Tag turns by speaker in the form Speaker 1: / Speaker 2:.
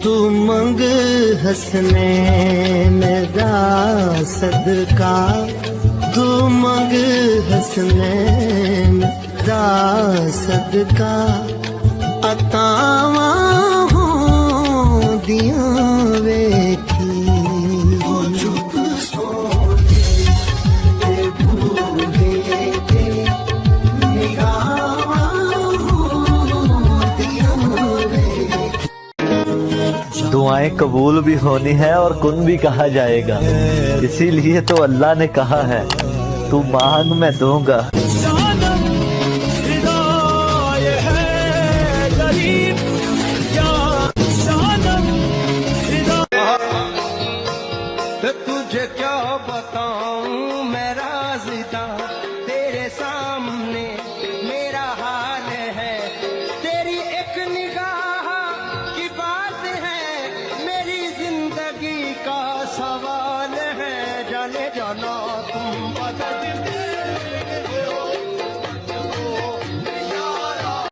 Speaker 1: तू मंग हसनैन दा सदका, तू मंग हसनैन दा सदका, अतावा होंदियां वेखी।
Speaker 2: दुआएं कबूल भी होनी है और कुन भी कहा जाएगा, इसीलिए तो अल्लाह ने कहा है तू मांग मैं दूंगा।
Speaker 3: तुझे क्या बताऊं मैं राज़िदा, तेरे सामने मेरा हाल है। तेरी एक निगाह की बात है, मेरी जिंदगी का सवाल है। जाने जाना तुम बदल